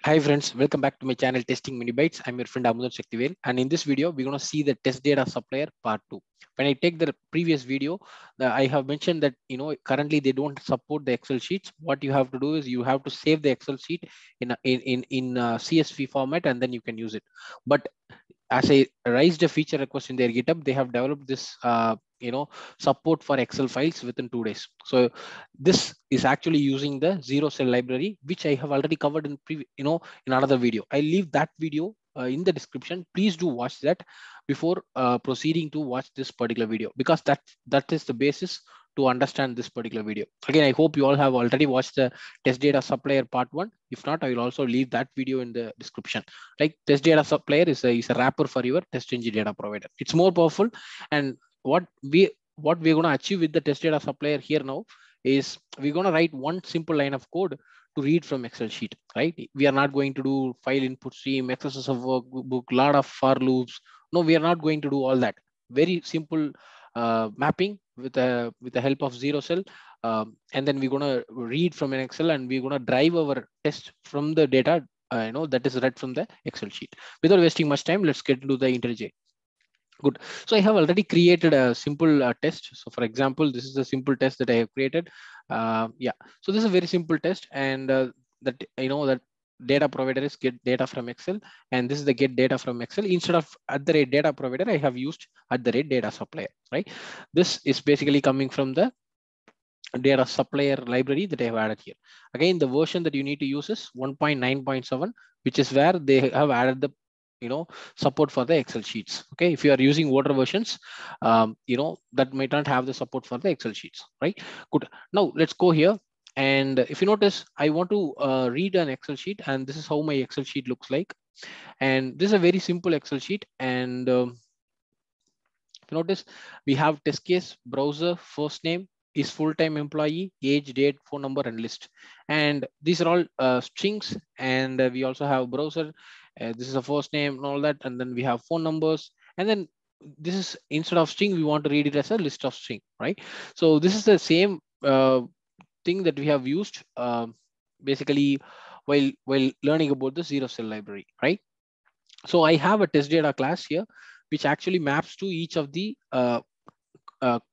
Hi friends, welcome back to my channel Testing Mini Bytes. I'm your friend Amudan Shaktivel, and in this video, we're going to see the test data supplier part 2. When I take the previous video, I have mentioned that currently they don't support the Excel sheets. What you have to do is you have to save the Excel sheet in CSV format, and then you can use it. But as I raised a feature request in their GitHub, they have developed this support for Excel files within 2 days. So this is actually using the zero cell library, which I have already covered in another video. I leave that video in the description. Please do watch that before proceeding to watch this particular video, because that is the basis to understand this particular video. Again, I hope you all have already watched the test data supplier part 1. If not, I will also leave that video in the description. Like, test data supplier is a wrapper for your test engine data provider. It's more powerful, and what we're going to achieve with the test data supplier here now is we're going to write one simple line of code to read from Excel sheet, right? We are not going to do file input stream, accesses of workbook, lot of for loops. No, we are not going to do all that. Very simple mapping with the help of zero cell. And then we're going to read from an Excel, and we're going to drive our test from the data that is read from the Excel sheet. Without wasting much time, let's get into the IntelliJ. Good. So I have already created a simple test. So for example, this is a simple test that I have created. Yeah. So this is a very simple test, and that data provider is get data from Excel, and this is the get data from Excel. Instead of @ data provider, I have used @ data supplier. Right. This is basically coming from the data supplier library that I have added here. Again, the version that you need to use is 1.9.7, which is where they have added the support for the Excel sheets. Okay, if you are using older versions, that might not have the support for the Excel sheets, right? Good. Now let's go here, and if you notice, I want to read an Excel sheet, and this is how my Excel sheet looks like. And this is a very simple Excel sheet, and if you notice, we have test case, browser, first name, is full-time employee, age, date, phone number, and list. And these are all strings. And we also have browser. This is a first name and all that. And then we have phone numbers. And then this is, instead of string, we want to read it as a list of string, right? So this is the same thing that we have used basically while learning about the zero cell library, right? So I have a test data class here, which actually maps to each of the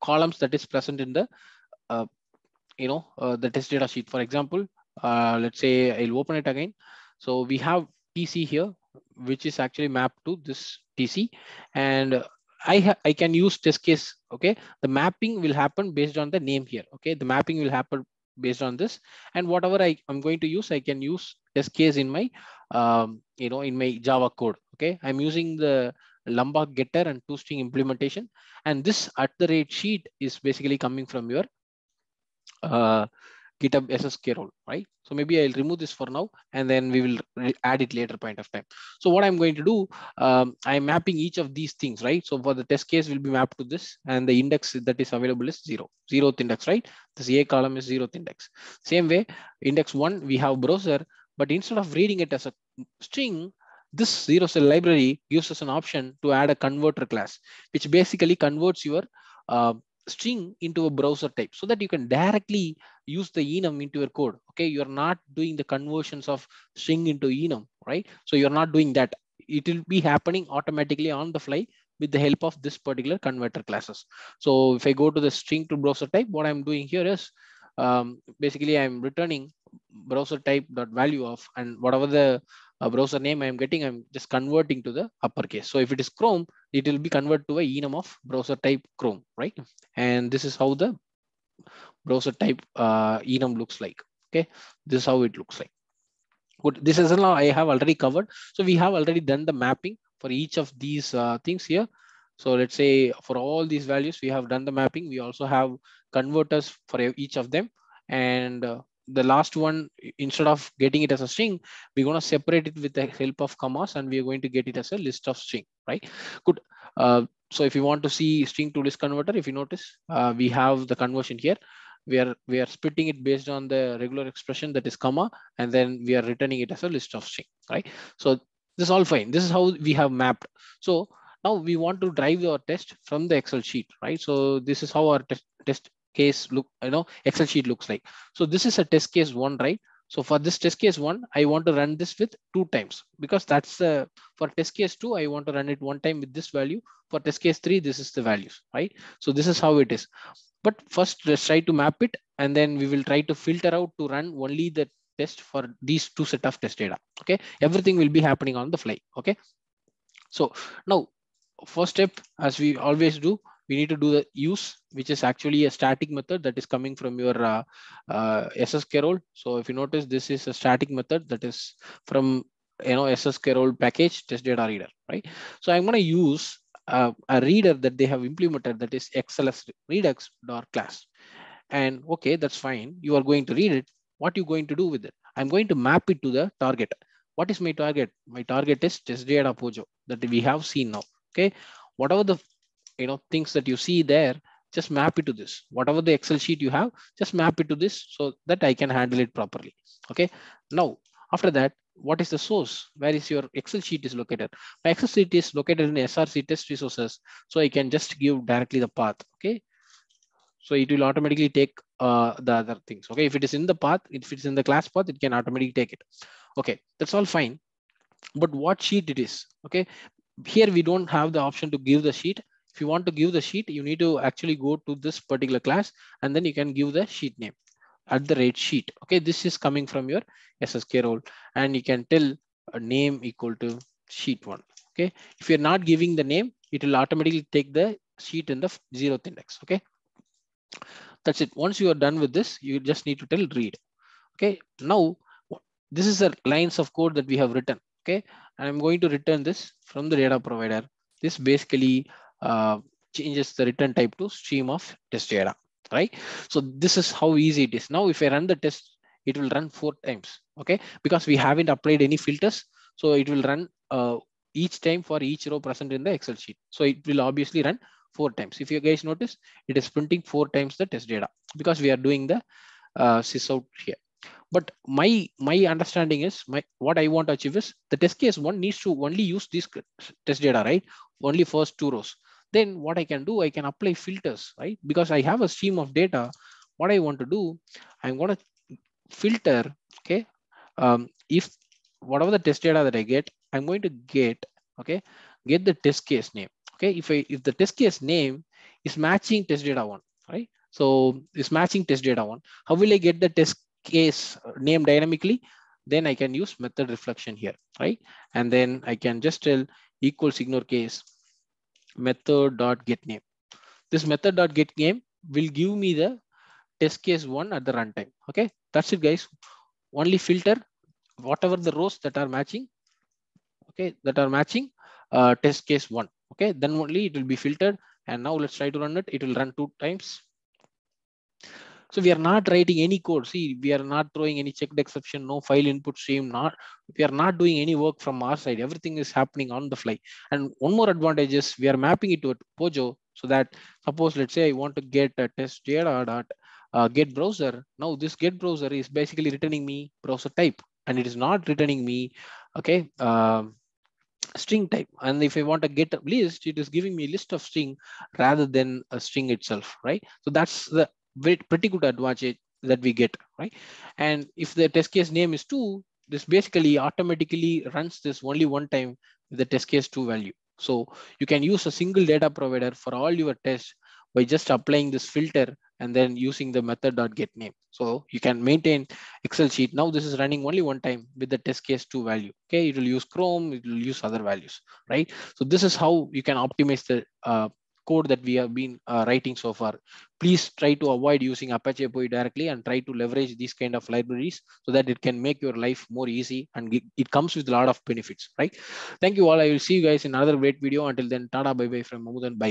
columns that is present in the the test data sheet. For example, let's say I'll open it again. So we have TC here, which is actually mapped to this TC, and I can use test case. Okay, the mapping will happen based on the name here. Okay, the mapping will happen based on this, and whatever I'm going to use, I can use test case in my in my Java code. Okay, I'm using the Lombok getter and toString implementation, and this @ sheet is basically coming from your uh, GitHub SSK role, right? So maybe I'll remove this for now, and then we will add it later point of time. So what I'm going to do, I'm mapping each of these things, right? So for the test case will be mapped to this, and the index that is available is 0, 0th index, right? This A column is 0th index. Same way, index 1, we have browser, but instead of reading it as a string, this zero cell library gives us an option to add a converter class, which basically converts your uh, string into a browser type, so that you can directly use the enum into your code. Okay, you're not doing the conversions of string into enum, right? So you're not doing that. It will be happening automatically on the fly with the help of this particular converter classes. So if I go to the string to browser type, what I'm doing here is basically I'm returning browser type dot value of, and whatever the browser name I'm getting, I'm just converting to the uppercase. So if it is Chrome, it will be converted to a enum of browser type Chrome, right? And this is how the browser type enum looks like. Okay, this is how it looks like. Good. This is now I have already covered. So we have already done the mapping for each of these things here. So let's say for all these values, we have done the mapping. We also have converters for each of them. And the last one, instead of getting it as a string, we're going to separate it with the help of commas, and we're going to get it as a list of string, right? Good. So if you want to see string to list converter, if you notice, we have the conversion here. We are splitting it based on the regular expression, that is comma, and then we are returning it as a list of string, right? So this is all fine. This is how we have mapped. So now we want to drive our test from the Excel sheet, right? So this is how our test case look, Excel sheet looks like. So this is a test case 1, right? So for this test case 1, I want to run this with 2 times, because that's for test case 2, I want to run it 1 time with this value. For test case 3, this is the values, right? So this is how it is. But first, let's try to map it, and then we will try to filter out to run only the test for these 2 set of test data. Okay, everything will be happening on the fly. Okay, so now first step, as we always do, we need to do the use, which is actually a static method that is coming from your SSKRoll. So if you notice, this is a static method that is from SSKRoll package test data reader, right? So I'm going to use a reader that they have implemented, that is XLS Redux class. And okay, that's fine. You are going to read it. What you going to do with it? I'm going to map it to the target. What is my target? My target is test data Pojo that we have seen now. Okay, whatever the things that you see there, just map it to this. Whatever the Excel sheet you have, just map it to this so that I can handle it properly. Okay, now after that, what is the source? Where is your Excel sheet is located? My Excel sheet is located in SRC test resources, so I can just give directly the path. Okay, so it will automatically take the other things. Okay, if it is in the path, if it's in the class path, it can automatically take it. Okay, that's all fine. But what sheet it is? Okay, here we don't have the option to give the sheet. If you want to give the sheet, you need to actually go to this particular class, and then you can give the sheet name @sheet. Okay, this is coming from your SSKRoll, and you can tell a name equal to sheet1. Okay, if you're not giving the name, it will automatically take the sheet in the 0th index. Okay, that's it. Once you are done with this, you just need to tell read. Okay, now this is the lines of code that we have written. Okay, and I'm going to return this from the data provider. This basically changes the return type to stream of test data, right? So this is how easy it is. Now, if I run the test, it will run 4 times. Okay, because we haven't applied any filters, so it will run each time for each row present in the Excel sheet. So it will obviously run 4 times. If you guys notice, it is printing 4 times the test data because we are doing the sysout here. But my understanding is what I want to achieve is the test case 1 needs to only use this test data, right? Only first 2 rows. Then what I can do, I can apply filters, right? Because I have a stream of data. What I want to do, I'm going to filter. Okay, if whatever the test data that I get, I'm going to get the test case name. Okay, if the test case name is matching test data 1, right? So it's matching test data 1. How will I get the test case name dynamically? Then I can use method reflection here, right? And then I can just tell equals ignore case method dot get name. This method dot get name will give me the test case 1 at the runtime. Okay, that's it, guys. Only filter whatever the rows that are matching. Okay, that are matching test case 1. Okay, then only it will be filtered. And now let's try to run it. It will run 2 times. So we are not writing any code. See, we are not throwing any checked exception, no file input stream, we are not doing any work from our side. Everything is happening on the fly. And one more advantage is we are mapping it to a Pojo so that suppose, let's say I want to get a test data dot get browser. Now this get browser is basically returning me browser type, and it is not returning me, okay, string type. And if I want to get a list, it is giving me a list of string rather than a string itself, right? So that's the pretty good advantage that we get, right? And if the test case name is 2, this basically automatically runs this only 1 time with the test case 2 value. So you can use a single data provider for all your tests by just applying this filter and then using the method.getName. So you can maintain Excel sheet. Now this is running only 1 time with the test case 2 value. Okay, it will use Chrome, it will use other values, right? So this is how you can optimize the code that we have been writing so far. Please try to avoid using Apache API directly and try to leverage these kind of libraries so that it can make your life more easy, and it comes with a lot of benefits, right? Thank you all. I will see you guys in another great video. Until then, tada, bye bye from Amudan. Bye.